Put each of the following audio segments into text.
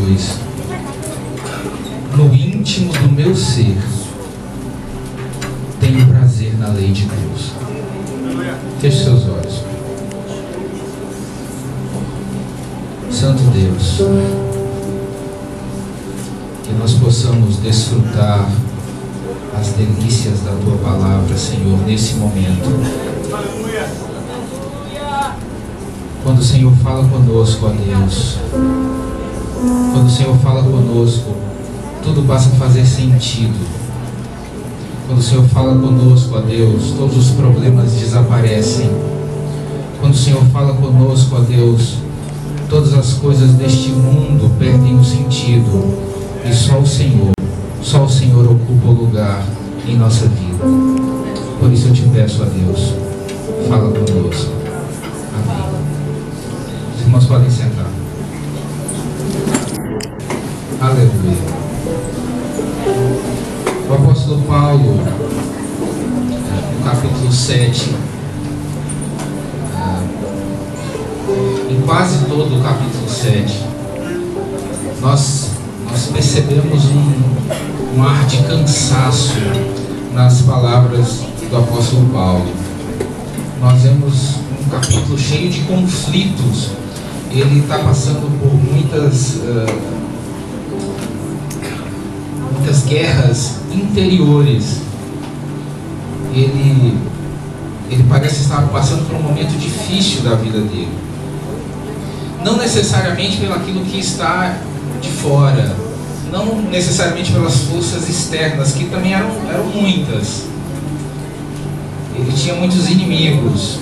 2: no íntimo do meu ser tenho prazer na lei de Deus. Feche seus olhos. Santo Deus, que nós possamos desfrutar as delícias da Tua Palavra, Senhor, nesse momento. Quando o Senhor fala conosco, ó Deus, quando o Senhor fala conosco, tudo passa a fazer sentido. Quando o Senhor fala conosco, ó Deus, todos os problemas desaparecem. Quando o Senhor fala conosco, ó Deus, todas as coisas deste mundo perdem o sentido. E só o Senhor ocupa o lugar em nossa vida. Por isso eu te peço, ó Deus, fala conosco. Amém. Os irmãos podem sentar. Aleluia. O apóstolo Paulo, no capítulo 7, em quase todo o capítulo 7, nós percebemos um ar de cansaço nas palavras do apóstolo Paulo. Nós vemos um capítulo cheio de conflitos. Ele está passando por muitas guerras interiores. Ele parece estar passando por um momento difícil da vida dele. Não necessariamente pelo aquilo que está de fora, não necessariamente pelas forças externas, que também eram muitas. Ele tinha muitos inimigos.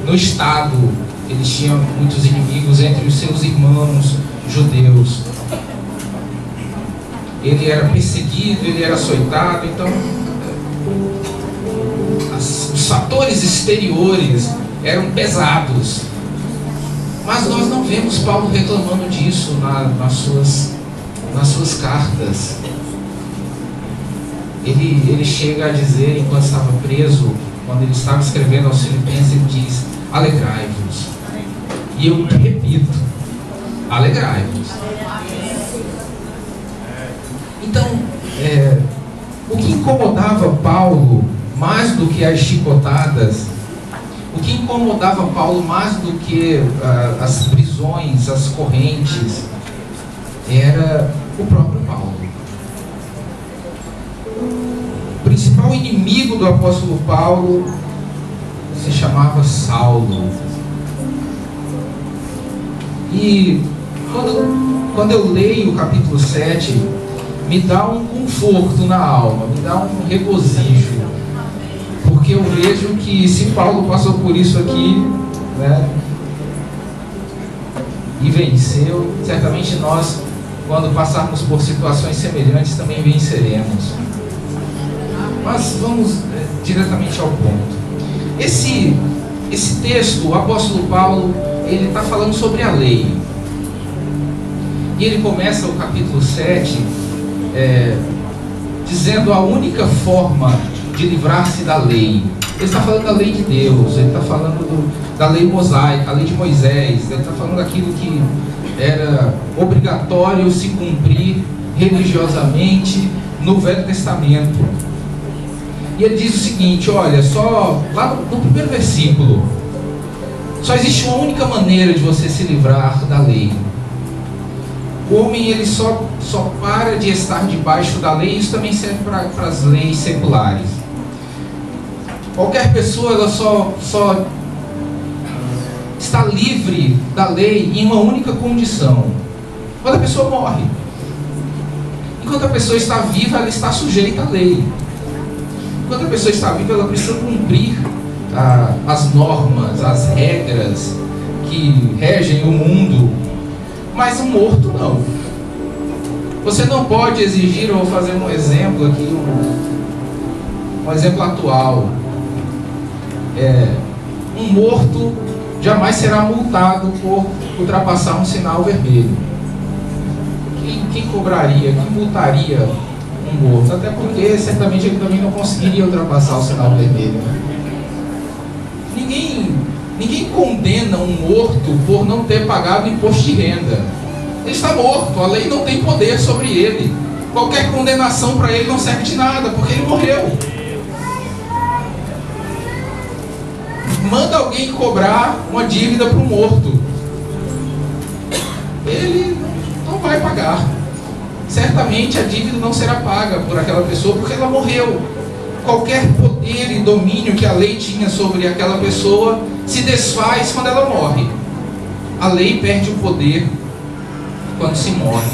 No Estado. Ele tinha muitos inimigos entre os seus irmãos judeus. Ele era perseguido, ele era açoitado. Então, os fatores exteriores eram pesados. Mas nós não vemos Paulo reclamando disso nas suas cartas. Ele chega a dizer, enquanto estava preso, quando ele estava escrevendo aos Filipenses, ele diz: alegrai-vos. E eu repito: alegrai-vos. Então, o que incomodava Paulo mais do que as chicotadas, o que incomodava Paulo mais do que as prisões, as correntes, era o próprio Paulo. O principal inimigo do apóstolo Paulo se chamava Saulo. E quando eu leio o capítulo 7, me dá um conforto na alma, me dá um regozijo, porque eu vejo que se Paulo passou por isso aqui, né, e venceu, certamente nós, quando passarmos por situações semelhantes, também venceremos. Mas vamos diretamente ao ponto. Esse texto, o apóstolo Paulo, ele está falando sobre a lei. E ele começa o capítulo 7 dizendo a única forma de livrar-se da lei. Ele está falando da lei de Deus, ele está falando da lei mosaica, a lei de Moisés, ele está falando daquilo que era obrigatório se cumprir religiosamente no Velho Testamento. E ele diz o seguinte: olha, só lá no primeiro versículo, só existe uma única maneira de você se livrar da lei. O homem, ele só para de estar debaixo da lei. Isso também serve para as leis seculares. Qualquer pessoa, ela só está livre da lei em uma única condição: quando a pessoa morre. Enquanto a pessoa está viva, ela está sujeita à lei. Enquanto a pessoa está viva, ela precisa cumprir as normas, as regras que regem o mundo. Mas o morto não. Você não pode exigir, eu vou fazer um exemplo aqui, um exemplo atual. Um morto jamais será multado por ultrapassar um sinal vermelho. Quem cobraria, quem multaria um morto? Até porque certamente ele também não conseguiria ultrapassar o sinal vermelho, né? Ninguém condena um morto por não ter pagado imposto de renda. Ele está morto, a lei não tem poder sobre ele. Qualquer condenação para ele não serve de nada, porque ele morreu. Manda alguém cobrar uma dívida para um morto, ele não vai pagar. Certamente a dívida não será paga por aquela pessoa, porque ela morreu. Qualquer poder e domínio que a lei tinha sobre aquela pessoa se desfaz quando ela morre. A lei perde o poder quando se morre.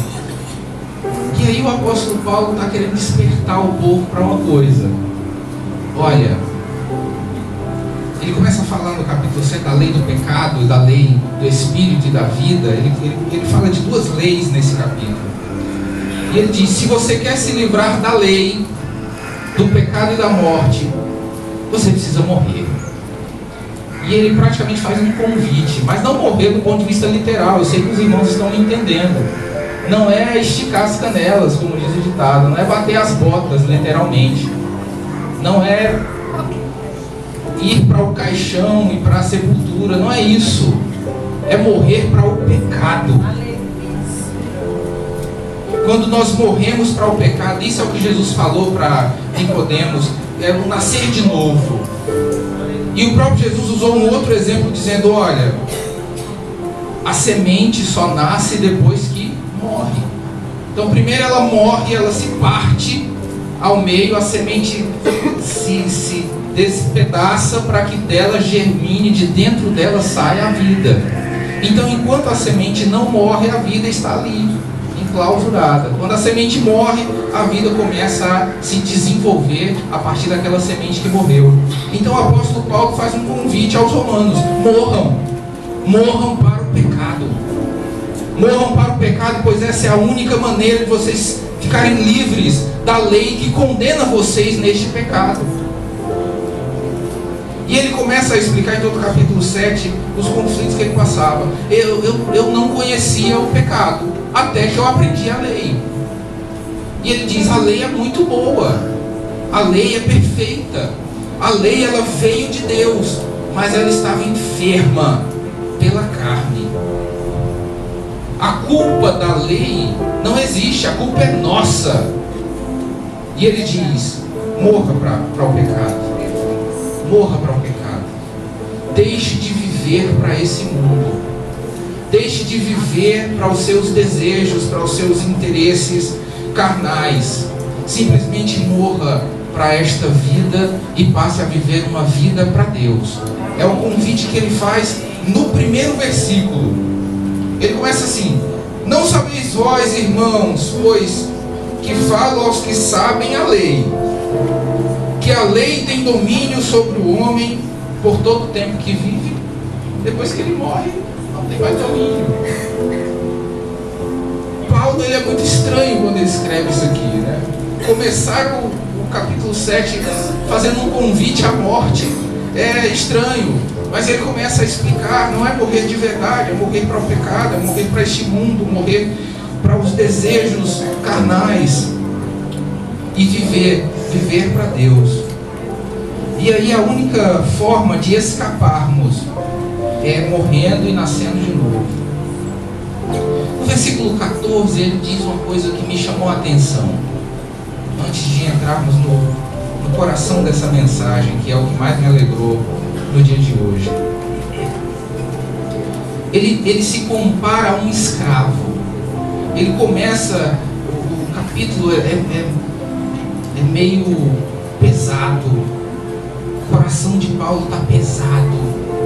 E aí o apóstolo Paulo está querendo despertar o povo para uma coisa. Olha, ele começa a falar no capítulo 7 da lei do pecado, da lei do espírito e da vida. Ele fala de duas leis nesse capítulo. E ele diz: se você quer se livrar da lei, do pecado e da morte, você precisa morrer. E ele praticamente faz um convite, mas não morrer do ponto de vista literal. Eu sei que os irmãos estão me entendendo. Não é esticar as canelas, como diz o ditado. Não é bater as botas, literalmente. Não é ir para o caixão e para a sepultura. Não é isso. É morrer para o pecado. Quando nós morremos para o pecado, isso é o que Jesus falou para Nicodemos, é o nascer de novo. E o próprio Jesus usou um outro exemplo dizendo: olha, a semente só nasce depois que morre. Então primeiro ela morre, ela se parte ao meio, a semente se despedaça para que dela germine, de dentro dela saia a vida. Então enquanto a semente não morre, a vida está ali, enclausurada. Quando a semente morre, a vida começa a se desenvolver a partir daquela semente que morreu. Então o apóstolo Paulo faz um convite aos romanos: morram para o pecado. Morram para o pecado, pois essa é a única maneira de vocês ficarem livres da lei que condena vocês neste pecado. E ele começa a explicar em todo o capítulo 7 os conflitos que ele passava. Eu não conhecia o pecado até que eu aprendi a lei. E ele diz: a lei é muito boa, a lei é perfeita, a lei ela veio de Deus, mas ela estava enferma pela carne. A culpa da lei não existe, a culpa é nossa. E ele diz: morra para o pecado. Morra para o pecado. Deixe de viver para esse mundo. Deixe de viver para os seus desejos, para os seus interesses carnais. Simplesmente morra para esta vida e passe a viver uma vida para Deus. É o convite que ele faz no primeiro versículo. Ele começa assim: não sabeis vós, irmãos, pois que falo aos que sabem a lei, que a lei tem domínio sobre o homem por todo o tempo que vive. Depois que ele morre, não tem mais domínio. Paulo, ele é muito estranho quando ele escreve isso aqui, né? Começar o capítulo 7 fazendo um convite à morte é estranho, mas ele começa a explicar: não é morrer de verdade, é morrer para o pecado, é morrer para este mundo, morrer para os desejos carnais e viver para Deus. E aí a única forma de escaparmos é morrendo e nascendo de novo. No versículo 14 ele diz uma coisa que me chamou a atenção, antes de entrarmos no coração dessa mensagem, que é o que mais me alegrou no dia de hoje. Ele se compara a um escravo. Ele começa, o capítulo é meio pesado. O coração de Paulo está pesado,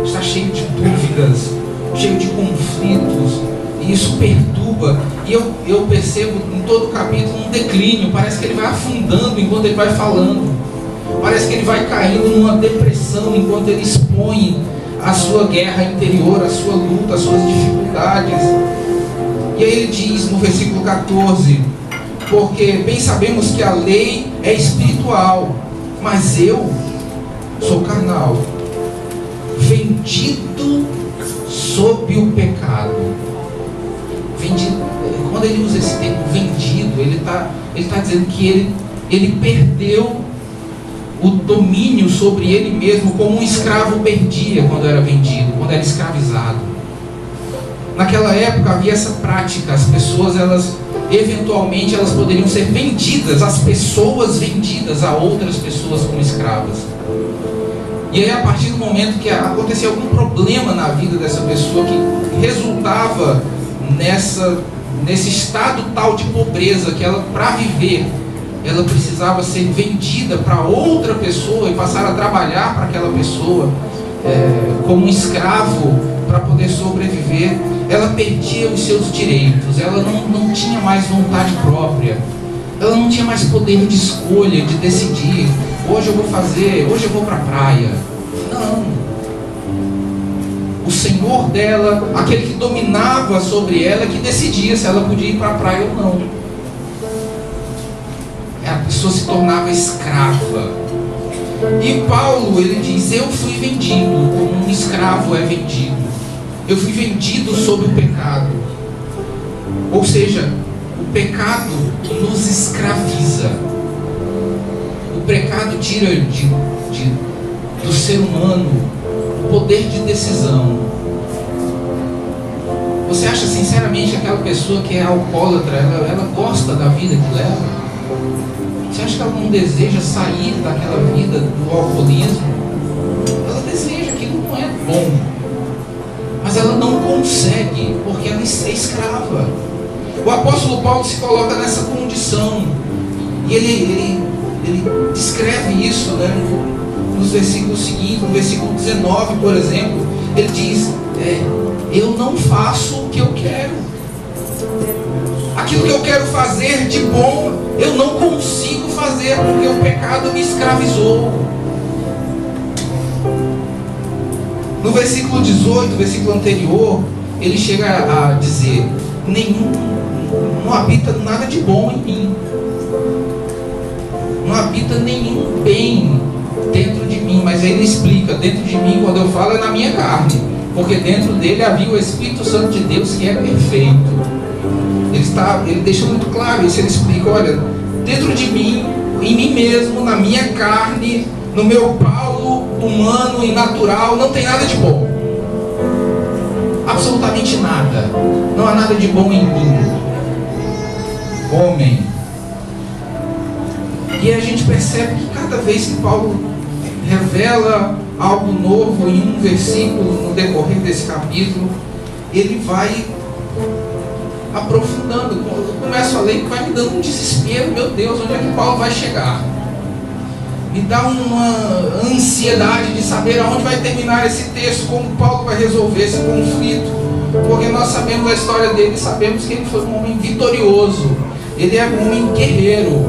está cheio de dúvidas, cheio de conflitos, e isso perturba. E eu percebo em todo o capítulo um declínio. Parece que ele vai afundando enquanto ele vai falando, parece que ele vai caindo numa depressão enquanto ele expõe a sua guerra interior, a sua luta, as suas dificuldades. E aí ele diz no versículo 14: porque bem sabemos que a lei é espiritual, mas eu sou carnal, vendido sob o pecado. Vendido, quando ele usa esse termo vendido, ele está dizendo que ele perdeu o domínio sobre ele mesmo, como um escravo perdia quando era vendido. quando era escravizado. Naquela época havia essa prática, as pessoas, eventualmente elas poderiam ser vendidas, as pessoas vendidas a outras pessoas como escravas. E aí, a partir do momento que acontecia algum problema na vida dessa pessoa que resultava nesse estado tal de pobreza, que ela, para viver, ela precisava ser vendida para outra pessoa e passar a trabalhar para aquela pessoa como um escravo para poder sobreviver, ela perdia os seus direitos, ela não tinha mais vontade própria, ela não tinha mais poder de escolha, de decidir, hoje eu vou para a praia. Não. O Senhor dela, aquele que dominava sobre ela, que decidia se ela podia ir para a praia ou não. A pessoa se tornava escrava. E Paulo, ele diz: eu fui vendido como um escravo é vendido. Eu fui vendido sob o pecado. Ou seja, o pecado nos escraviza. O pecado tira do ser humano o poder de decisão. Você acha sinceramente que aquela pessoa que é alcoólatra, ela gosta da vida que leva? Você acha que ela não deseja sair daquela vida do alcoolismo? Ela deseja, aquilo não é bom. Mas ela não consegue, porque ela é escrava. O apóstolo Paulo se coloca nessa condição. E ele descreve isso, né, nos versículos seguintes, no versículo 19, por exemplo. Ele diz: eu não faço o que eu quero. Aquilo que eu quero fazer de bom, eu não consigo fazer, porque o pecado me escravizou. No versículo 18, versículo anterior, ele chega a dizer: não habita nada de bom em mim, não habita nenhum bem dentro de mim. Mas aí ele explica: dentro de mim, quando eu falo, é na minha carne, porque dentro dele havia o Espírito Santo de Deus, que é perfeito. Ele deixa muito claro isso. Ele explica: olha, dentro de mim, em mim mesmo, na minha carne, no meu Paulo humano e natural, não tem nada de bom. Absolutamente nada. Não há nada de bom em mim, homem. E a gente percebe que cada vez que Paulo revela algo novo em um versículo no decorrer desse capítulo, ele vai aprofundando. Quando eu começo a ler, vai me dando um desespero. Meu Deus, onde é que Paulo vai chegar? Me dá uma ansiedade de saber aonde vai terminar esse texto, como Paulo vai resolver esse conflito, porque nós sabemos a história dele, sabemos que ele foi um homem vitorioso, ele é um homem guerreiro,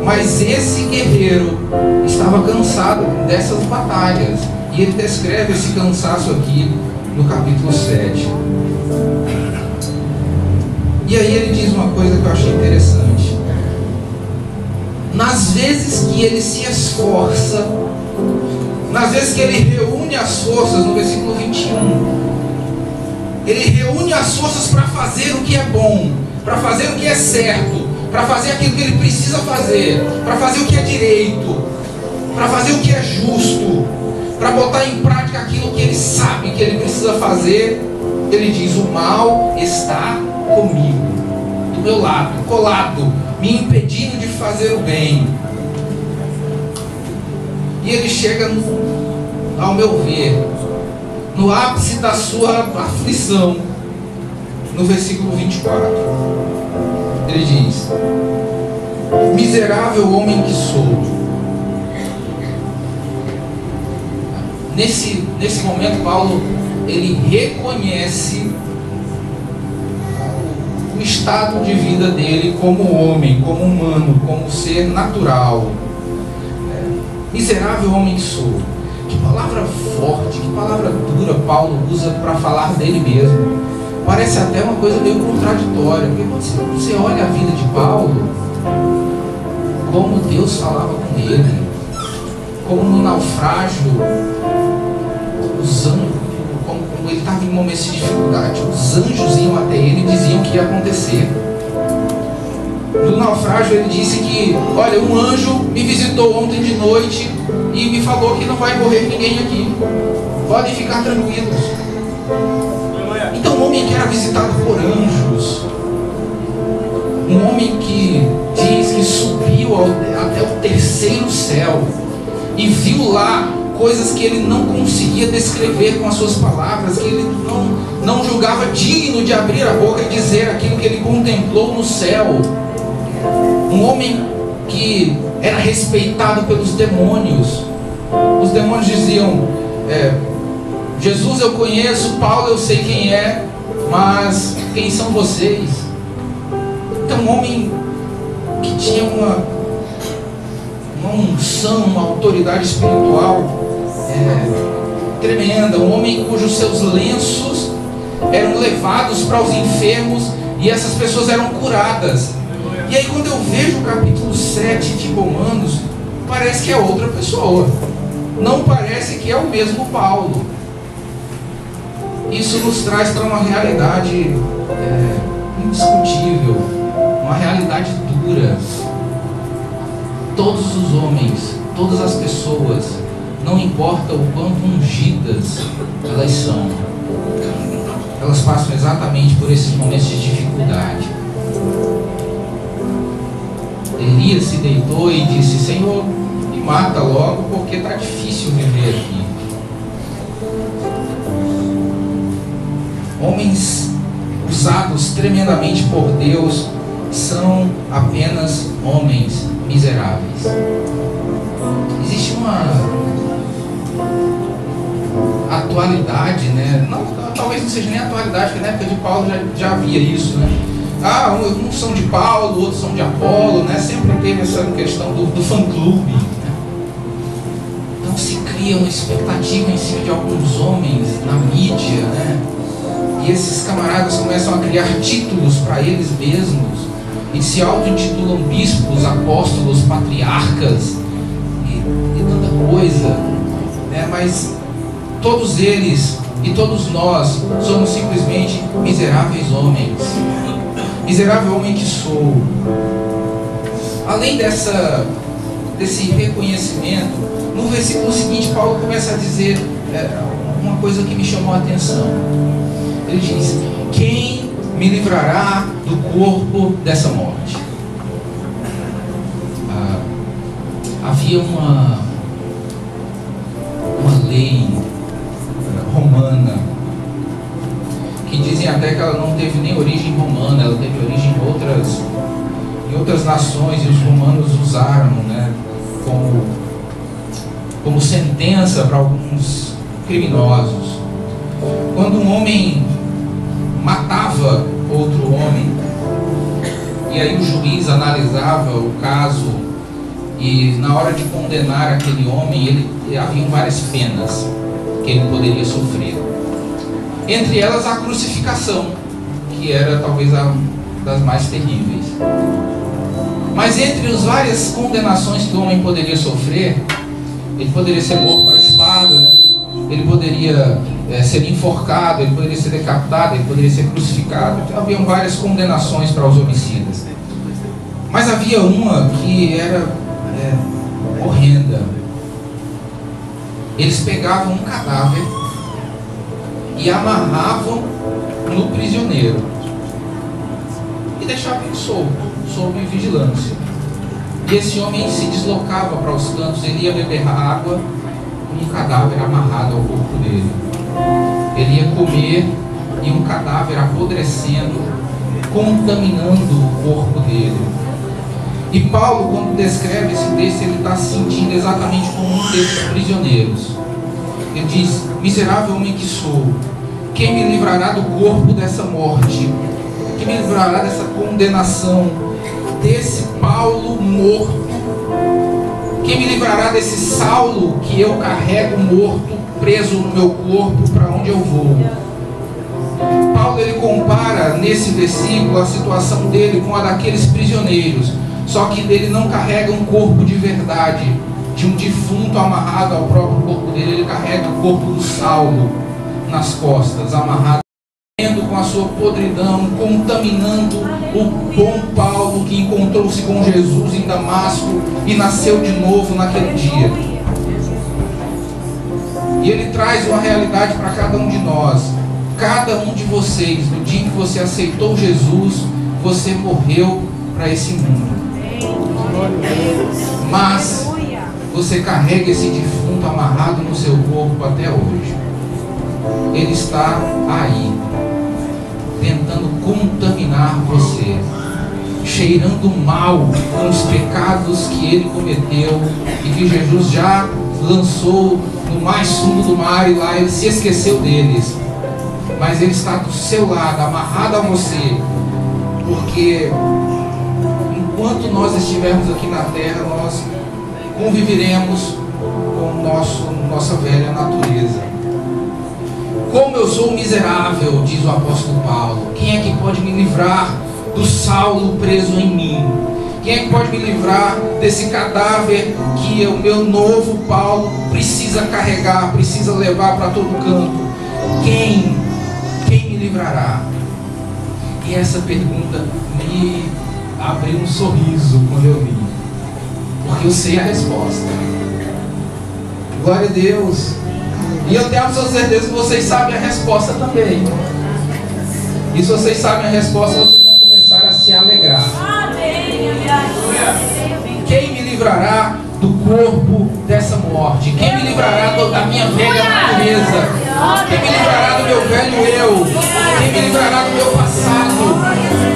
mas esse guerreiro estava cansado dessas batalhas, e ele descreve esse cansaço aqui no capítulo 7. E aí ele diz uma coisa que eu achei interessante: nas vezes que ele se esforça, nas vezes que ele reúne as forças, no versículo 21, ele reúne as forças para fazer o que é bom, para fazer o que é certo, para fazer aquilo que ele precisa fazer, para fazer o que é direito, para fazer o que é justo, para botar em prática aquilo que ele sabe que ele precisa fazer. Ele diz: o mal está comigo, do meu lado, colado, me impedindo de fazer o bem. E ele chega, ao meu ver, no ápice da sua aflição, no versículo 24. Ele diz: miserável homem que sou. Nesse momento, Paulo, ele reconhece o estado de vida dele como homem, como humano, como ser natural. Miserável homem que sou. Que palavra forte, que palavra dura Paulo usa para falar dele mesmo. Parece até uma coisa meio contraditória, porque quando você olha a vida de Paulo, como Deus falava com ele, como no naufrágio, os anjos, como ele estava em momentos de dificuldade, os anjos iam até ele e diziam o que ia acontecer. No naufrágio ele disse que: olha, um anjo me visitou ontem de noite e me falou que não vai morrer ninguém aqui, podem ficar tranquilos. Então, um homem que era visitado por anjos, um homem que diz que subiu até o terceiro céu e viu lá coisas que ele não conseguia descrever com as suas palavras, que ele não julgava digno de abrir a boca e dizer aquilo que ele contemplou no céu. Um homem que era respeitado pelos demônios. Os demônios diziam: Jesus eu conheço, Paulo eu sei quem é, mas quem são vocês? Então, um homem que tinha uma unção, uma autoridade espiritual tremenda, um homem cujos seus lenços eram levados para os enfermos e essas pessoas eram curadas. E aí, quando eu vejo o capítulo 7 de Romanos, parece que é outra pessoa, não parece que é o mesmo Paulo. Isso nos traz para uma realidade indiscutível, uma realidade dura. Todos os homens, todas as pessoas, não importa o quanto ungidas elas são, elas passam exatamente por esses momentos de dificuldade. Elias se deitou e disse: Senhor, me mata logo, porque está difícil viver aqui. Homens usados tremendamente por Deus são apenas homens miseráveis. Existe uma atualidade, né? Talvez não seja nem atualidade, porque na época de Paulo já havia isso, né? Uns são de Paulo, outros são de Apolo, né? Sempre teve essa questão do fã-clube, né? Então se cria uma expectativa em cima de alguns homens na mídia, né? E esses camaradas começam a criar títulos para eles mesmos e se auto-intitulam bispos, apóstolos, patriarcas e tanta coisa, né? Mas todos eles e todos nós somos simplesmente miseráveis homens. Miserável homem que sou. Além desse reconhecimento, no versículo seguinte Paulo começa a dizer uma coisa que me chamou a atenção. Ele diz: quem me livrará do corpo dessa morte? Havia uma lei romana, que dizem até que ela não teve nem origem romana, ela teve origem em outras nações, e os romanos usaram, né, como sentença para alguns criminosos. Quando um homem matava outro homem, e aí o juiz analisava o caso, e na hora de condenar aquele homem, havia várias penas que ele poderia sofrer. Entre elas a crucificação, que era talvez a das mais terríveis. Mas entre as várias condenações que o homem poderia sofrer, ele poderia ser morto à espada, ele poderia ser enforcado, ele poderia ser decapitado, ele poderia ser crucificado. Então, haviam várias condenações para os homicidas. Mas havia uma que era horrenda. Eles pegavam um cadáver e amarravam no prisioneiro e deixavam ele solto, sob vigilância. E esse homem se deslocava para os cantos, ele ia beber água com um cadáver amarrado ao corpo dele. Ele ia comer e um cadáver apodrecendo, contaminando o corpo dele. E Paulo, quando descreve esse texto, ele está se sentindo exatamente como um desses prisioneiros. Ele diz: miserável homem que sou, quem me livrará do corpo dessa morte? Quem me livrará dessa condenação, desse Paulo morto? Quem me livrará desse Saulo que eu carrego morto, preso no meu corpo, para onde eu vou? Paulo, ele compara nesse versículo a situação dele com a daqueles prisioneiros, só que ele não carrega um corpo de verdade, de um defunto amarrado ao próprio corpo dele. Ele carrega o corpo do Saulo nas costas, amarrado com a sua podridão, contaminando o bom Paulo que encontrou-se com Jesus em Damasco e nasceu de novo naquele dia. E ele traz uma realidade para cada um de nós. Cada um de vocês, no dia em que você aceitou Jesus, você morreu para esse mundo. Mas você carrega esse defunto amarrado no seu corpo até hoje. Ele está aí, tentando contaminar você, cheirando mal com os pecados que ele cometeu e que Jesus já lançou no mais fundo do mar, e lá ele se esqueceu deles. Mas ele está do seu lado, amarrado a você, porque enquanto nós estivermos aqui na terra, nós conviveremos com nossa velha natureza. Como eu sou miserável, diz o apóstolo Paulo. Quem é que pode me livrar do Saulo preso em mim? Quem é que pode me livrar desse cadáver que o meu novo Paulo precisa carregar, precisa levar para todo canto? Quem me livrará? E essa pergunta me abriu um sorriso quando eu li, porque eu sei a resposta. Glória a Deus. E eu tenho absoluta certeza que vocês sabem a resposta também. E se vocês sabem a resposta, vocês vão começar a se alegrar. Quem me livrará do corpo dessa morte? Quem me livrará da minha velha natureza? Quem me livrará do meu velho eu? Quem me livrará do meu passado?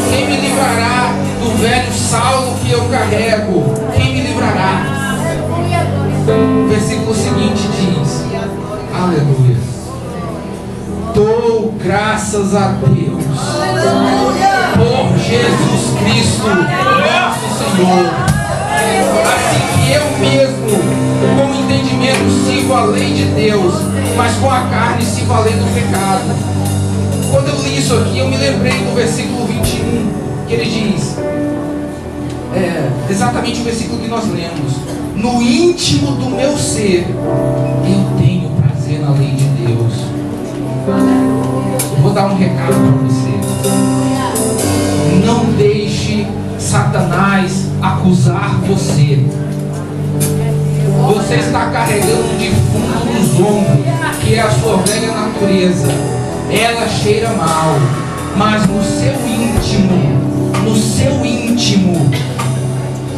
Quem me livrará do velho Saulo que eu carrego? Quem me livrará? O versículo seguinte diz: aleluia, dou graças a Deus por Jesus Cristo, nosso Senhor. Assim que eu mesmo, com entendimento, sigo a lei de Deus, mas com a carne sigo a lei do pecado. Quando eu li isso aqui, eu me lembrei do versículo 21, que ele diz, exatamente o versículo que nós lemos: no íntimo do meu ser, eu tenho prazer na lei de Deus. Eu vou dar um recado para você. Não deixe Satanás acusar você. Você está carregando um defunto nos ombros, que é a sua velha natureza. Ela cheira mal, mas no seu íntimo,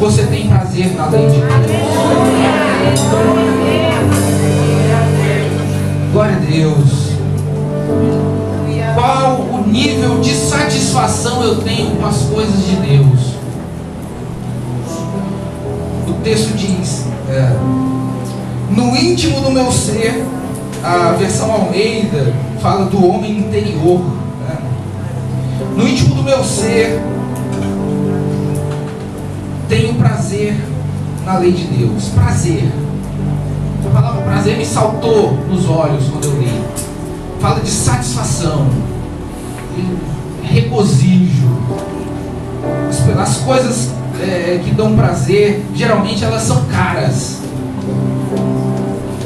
você tem prazer na lei de Deus. Glória a Deus. Qual o nível de satisfação eu tenho com as coisas de Deus? O texto diz, no íntimo do meu ser. A versão Almeida fala do homem interior, né? No íntimo do meu ser, tenho prazer na lei de Deus. Prazer. A palavra prazer me saltou nos olhos quando eu li. Fala de satisfação, de regozijo. As coisas que dão prazer, geralmente elas são caras.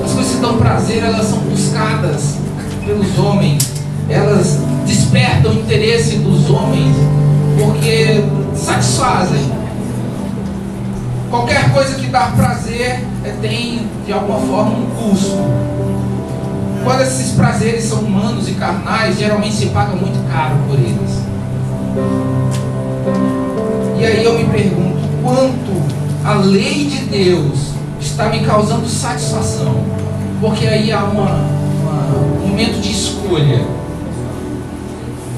As coisas que dão prazer, elas são buscadas pelos homens. Elas despertam o interesse dos homens, porque satisfazem. Qualquer coisa que dá prazer tem, de alguma forma, um custo. Quando esses prazeres são humanos e carnais, geralmente se paga muito caro por eles. E aí eu me pergunto, quanto a lei de Deus está me causando satisfação? Porque aí há um momento de escolha.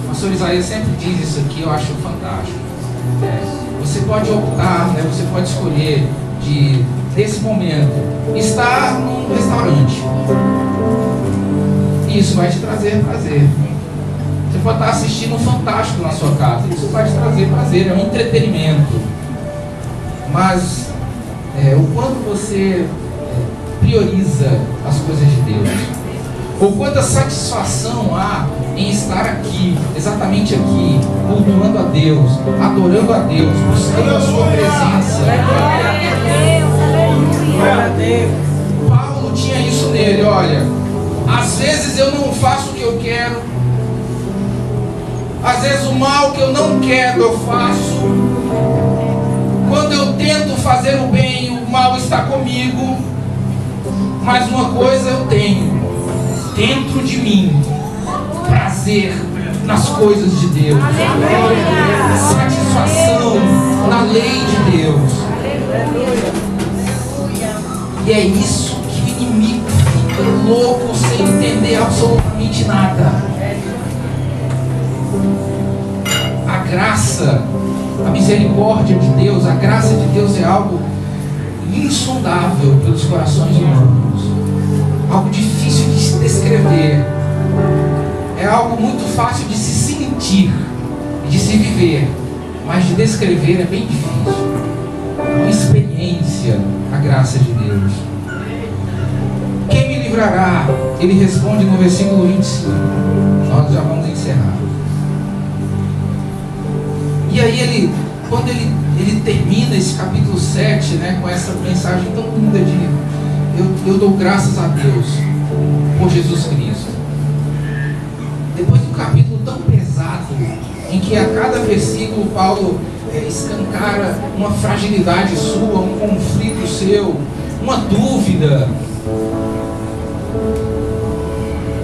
O pastor Isaías sempre diz isso aqui, eu acho fantástico. Você pode optar, né? Você pode escolher desse momento estar num restaurante. Isso vai te trazer prazer. Você pode estar assistindo um Fantástico na sua casa. Isso vai te trazer prazer, é um entretenimento. Mas o quanto você prioriza as coisas de Deus, ou quanta satisfação há em estar aqui, exatamente aqui, cultuando a Deus, adorando a Deus, buscando a sua presença. Paulo tinha isso nele, olha. Às vezes eu não faço o que eu quero, às vezes o mal que eu não quero eu faço. Quando eu tento fazer o bem, o mal está comigo. Mas uma coisa eu tenho dentro de mim, prazer nas coisas de Deus, satisfação na lei de Deus. E é isso que o inimigo fica louco sem entender absolutamente nada. A graça, a misericórdia de Deus, a graça de Deus é algo insondável pelos corações humanos, algo difícil de se descrever, é algo muito fácil de se sentir e de se viver, mas de descrever é bem difícil. É uma experiência, a graça de Deus. Quem me livrará? Ele responde no versículo 25. Nós já vamos encerrar. E aí quando ele termina esse capítulo 7, né, com essa mensagem tão linda de eu dou graças a Deus por Jesus Cristo. Depois de um capítulo tão pesado, em que a cada versículo Paulo escancara uma fragilidade sua, um conflito seu, uma dúvida,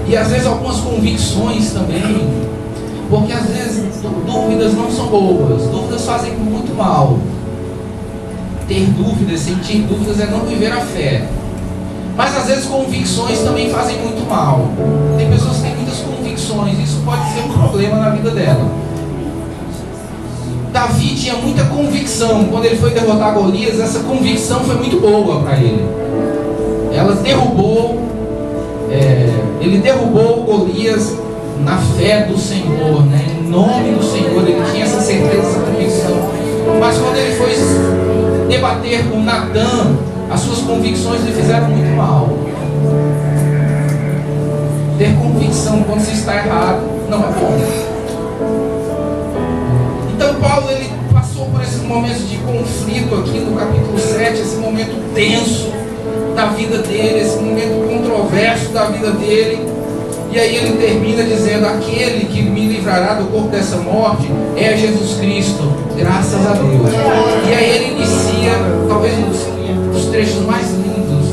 e às vezes algumas convicções também, porque às vezes dúvidas não são boas, dúvidas fazem muito mal. Ter dúvidas, sentir dúvidas é não viver a fé. Mas às vezes convicções também fazem muito mal. Tem pessoas que têm muitas convicções, isso pode ser um problema na vida dela. Davi tinha muita convicção. Quando ele foi derrotar Golias, essa convicção foi muito boa para ele. Ele derrubou Golias na fé do Senhor, né? Em nome do Senhor, ele tinha essa certeza, essa convicção. Mas quando ele foi debater com Natã, as suas convicções lhe fizeram muito mal. Ter convicção quando se está errado não é bom. Então Paulo, ele passou por esses momentos de conflito aqui no capítulo 7, esse momento tenso da vida dele, esse momento controverso da vida dele. E aí ele termina dizendo: aquele que me livrará do corpo dessa morte é Jesus Cristo, graças a Deus. E aí ele inicia talvez um dos trechos mais lindos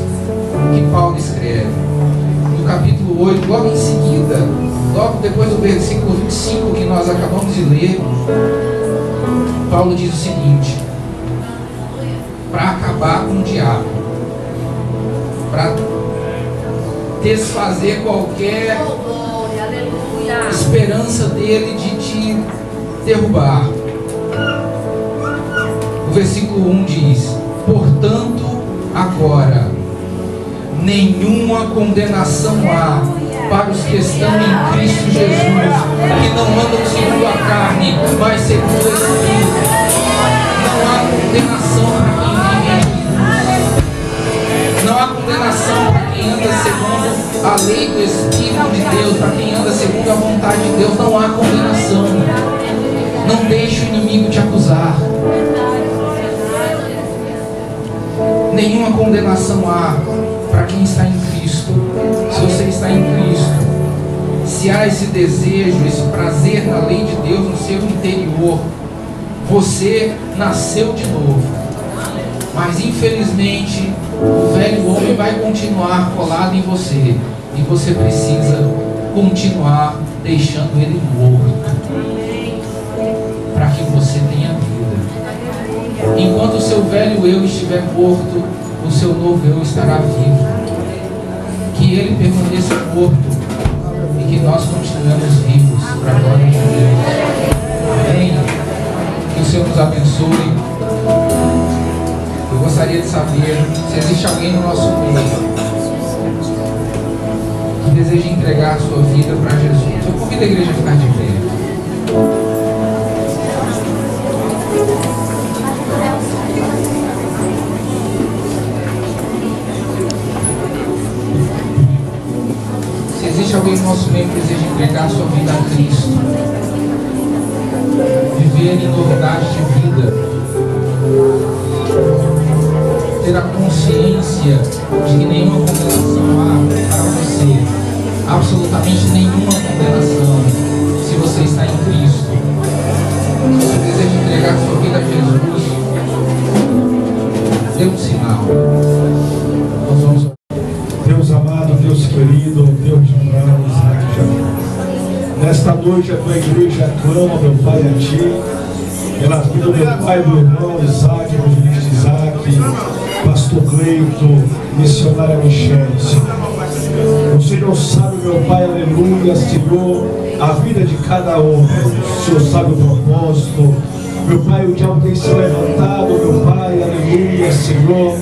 que Paulo escreve. No capítulo 8, logo em seguida, logo depois do versículo 25 que nós acabamos de ler, Paulo diz o seguinte: para acabar com o diabo, para desfazer qualquer esperança dele de te derrubar. O versículo 1 diz: portanto, agora nenhuma condenação há para os que estão em Cristo Jesus, que não andam segundo a carne, mas segundo o Espírito. Não há condenação para quem vive em Jesus. Não há condenação para quem anda segundo a lei do Espírito de Deus, para quem anda segundo a vontade de Deus. Não há condenação. Não deixe o inimigo te acusar. Nenhuma condenação há para quem está em Cristo. Se você está em Cristo, se há esse desejo, esse prazer na lei de Deus no seu interior, você nasceu de novo. Mas infelizmente o velho homem vai continuar colado em você, e você precisa continuar deixando ele morto, para que você tenha vida. Enquanto o seu velho eu estiver morto, o seu novo eu estará vivo. Que ele permaneça morto e que nós continuemos vivos para a glória de Deus. Amém? Que o Senhor nos abençoe. Eu gostaria de saber se existe alguém no nosso meio que deseja entregar a sua vida para Jesus. Eu convido a igreja a ficar de pé. Se existe alguém no nosso meio que deseja entregar a sua vida a Cristo, viver em novidade de vida, ter a consciência de que nenhuma condenação há para você, absolutamente nenhuma condenação, se você está em Cristo. Se você deseja entregar a sua vida a Jesus, dê um sinal. Nós vamos. Deus amado, Deus querido, Deus de Abraão, Isaac e Jacó, noite a tua igreja clama, meu Pai, a Ti, pela vida do meu pai, do irmão Isaac, evangelista Isaac, pastor Cleito, missionária Michele, Senhor. O Senhor sabe, meu Pai, aleluia, Senhor, a vida de cada um. O Senhor sabe o propósito. Meu Pai, o diabo tem se levantado, meu Pai, aleluia, Senhor,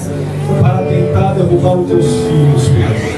para tentar derrubar os teus filhos, Pai.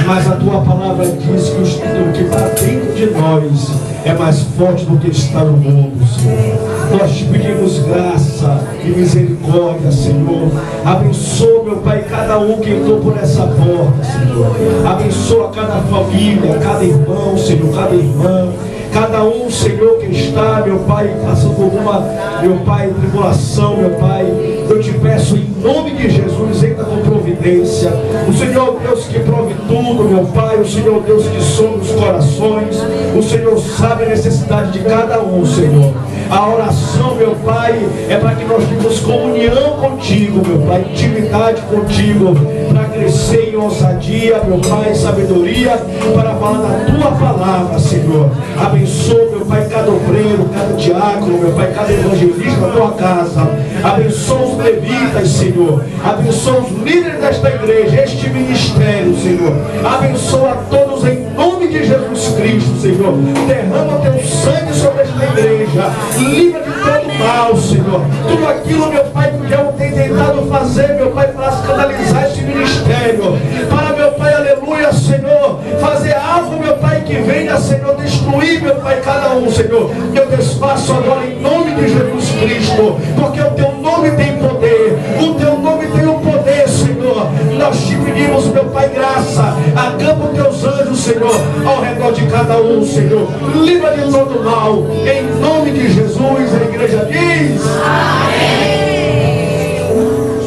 Mas a tua palavra diz que o que está dentro de nós é mais forte do que está no mundo, Senhor. Nós te pedimos graça e misericórdia, Senhor. Abençoa, meu Pai, cada um que entrou por essa porta, Senhor. Abençoa cada família, cada irmão, Senhor, cada irmã. Cada um, Senhor, que está, meu Pai, passando por uma, meu Pai, tribulação, meu Pai, eu te peço em nome de Jesus, entra com providência. O Senhor Deus que prove tudo, meu Pai, o Senhor Deus que sonda os corações, o Senhor sabe a necessidade de cada um, Senhor. A oração, meu Pai, é para que nós tenhamos comunhão contigo, meu Pai, intimidade contigo, para crescer em ousadia, meu Pai, sabedoria, para falar da tua palavra, Senhor. Abençoa, meu Pai, cada obreiro, cada diácono, meu Pai, cada evangelista da tua casa. Abençoa os levitas, Senhor. Abençoa os líderes desta igreja, este ministério, Senhor. Abençoa a todos em nome de Jesus Cristo, Senhor. Derrama o teu sangue sobre esta igreja. Livra de todo mal, Senhor. Tudo aquilo, meu Pai, que o diabo tem tentado fazer, meu Pai, para escandalizar este ministério. Para, meu Pai, aleluia, Senhor, fazer algo, meu Pai, que venha, Senhor, destruir, meu Pai, cada um, Senhor. Eu desfaço agora em nome de Jesus Cristo, porque o teu nome tem poder, o teu nome tem o poder, Senhor. Nós te pedimos, meu Pai, graça. Acampa os teus anjos, Senhor, ao redor de cada um, Senhor. Livra de todo mal, em nome de Jesus. A igreja diz amém.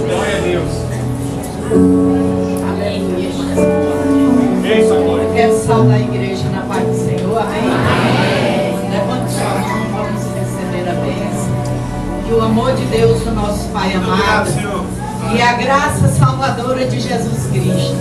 Glória a Deus. Aleluia. Quero saudar a igreja na paz do Senhor, amém? Levante sua mão, vamos receber a bênção. Que o amor de Deus, o nosso Pai amado, e a graça salvadora de Jesus Cristo,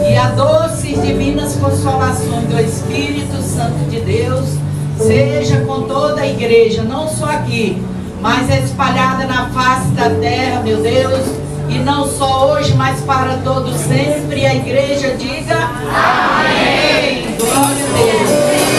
e a doces divinas consolações do Espírito Santo de Deus, seja com toda a igreja, não só aqui, mas espalhada na face da terra, meu Deus, e não só hoje, mas para todos sempre. A igreja diga amém. Glória a Deus.